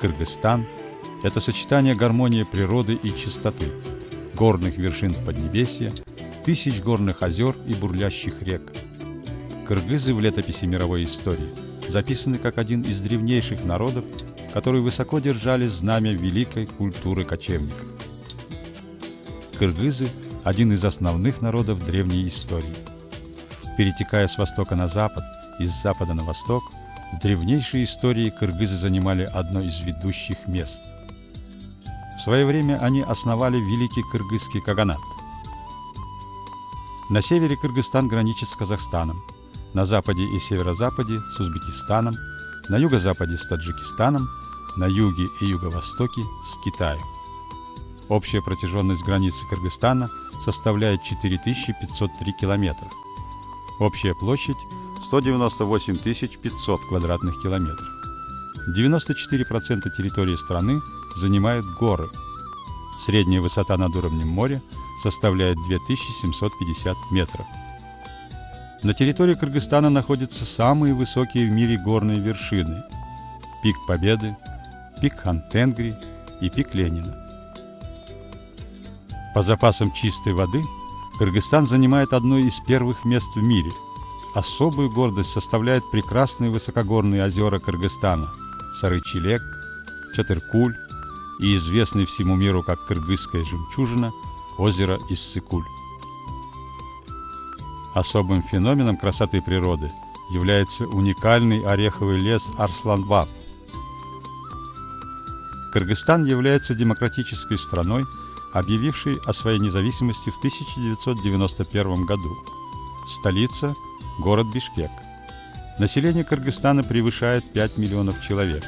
Кыргызстан – это сочетание гармонии природы и чистоты, горных вершин в Поднебесье, тысяч горных озер и бурлящих рек. Кыргызы в летописи мировой истории записаны как один из древнейших народов, которые высоко держали знамя великой культуры кочевников. Кыргызы – один из основных народов древней истории. Перетекая с востока на запад и с запада на восток, в древнейшей истории кыргызы занимали одно из ведущих мест. В свое время они основали Великий Кыргызский Каганат. На севере Кыргызстан граничит с Казахстаном, на западе и северо-западе с Узбекистаном, на юго-западе с Таджикистаном, на юге и юго-востоке с Китаем. Общая протяженность границы Кыргызстана составляет 4503 километра. Общая площадь – 198 500 квадратных километров. 94% территории страны занимают горы. Средняя высота над уровнем моря составляет 2750 метров. На территории Кыргызстана находятся самые высокие в мире горные вершины – пик Победы, пик Хан-Тенгри и пик Ленина. По запасам чистой воды Кыргызстан занимает одно из первых мест в мире. Особую гордость составляют прекрасные высокогорные озера Кыргызстана – Сары-Челек, Чатыркуль и известный всему миру как кыргызская жемчужина озеро Иссык-Куль. Особым феноменом красоты природы является уникальный ореховый лес Арслан-Баб. Кыргызстан является демократической страной, объявившей о своей независимости в 1991 году. Столица – город Бишкек. Население Кыргызстана превышает 5 миллионов человек.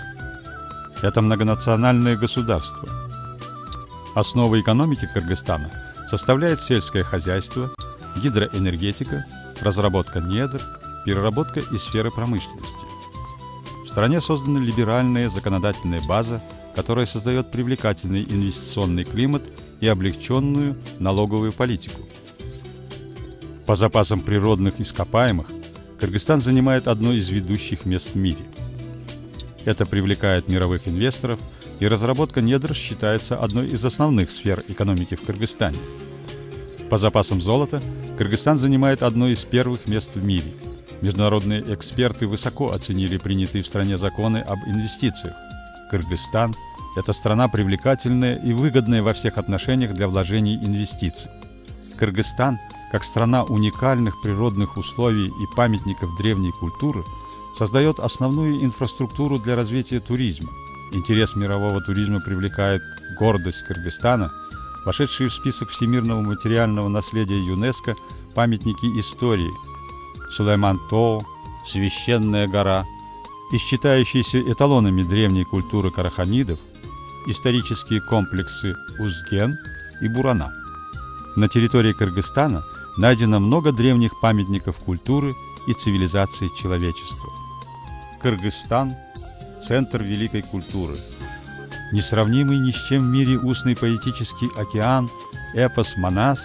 Это многонациональное государство. Основой экономики Кыргызстана составляет сельское хозяйство, гидроэнергетика, разработка недр, переработка и сферы промышленности. В стране создана либеральная законодательная база, которая создает привлекательный инвестиционный климат и облегченную налоговую политику. По запасам природных ископаемых Кыргызстан занимает одно из ведущих мест в мире. Это привлекает мировых инвесторов, и разработка недр считается одной из основных сфер экономики в Кыргызстане. По запасам золота Кыргызстан занимает одно из первых мест в мире. Международные эксперты высоко оценили принятые в стране законы об инвестициях. Кыргызстан – это страна привлекательная и выгодная во всех отношениях для вложений инвестиций. Кыргызстан, как страна уникальных природных условий и памятников древней культуры, создает основную инфраструктуру для развития туризма. Интерес мирового туризма привлекает гордость Кыргызстана, вошедшие в список всемирного материального наследия ЮНЕСКО памятники истории Сулайман-Тоо, Священная гора и считающиеся эталонами древней культуры караханидов исторические комплексы Узген и Бурана. На территории Кыргызстана найдено много древних памятников культуры и цивилизации человечества. Кыргызстан – центр великой культуры. Несравнимый ни с чем в мире устный поэтический океан, эпос «Манас»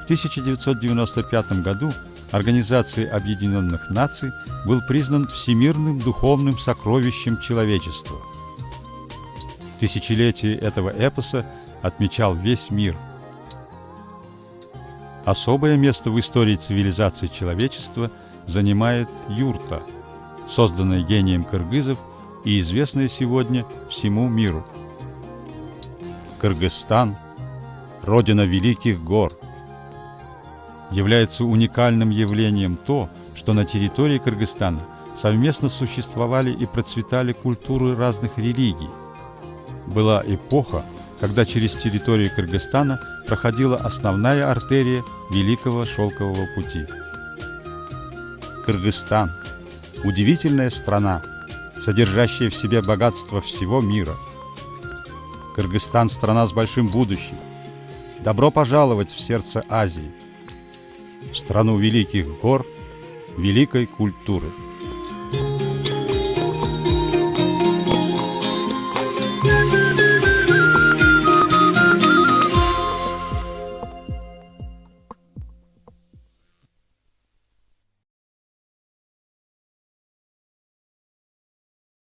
в 1995 году Организацией Объединенных Наций был признан всемирным духовным сокровищем человечества. Тысячелетие этого эпоса отмечал весь мир. Особое место в истории цивилизации человечества занимает юрта, созданная гением кыргызов и известная сегодня всему миру. Кыргызстан – родина великих гор. Является уникальным явлением то, что на территории Кыргызстана совместно существовали и процветали культуры разных религий. Была эпоха, когда через территорию Кыргызстана проходила основная артерия Великого Шелкового пути. Кыргызстан – удивительная страна, содержащая в себе богатство всего мира. Кыргызстан – страна с большим будущим. Добро пожаловать в сердце Азии, в страну великих гор, великой культуры.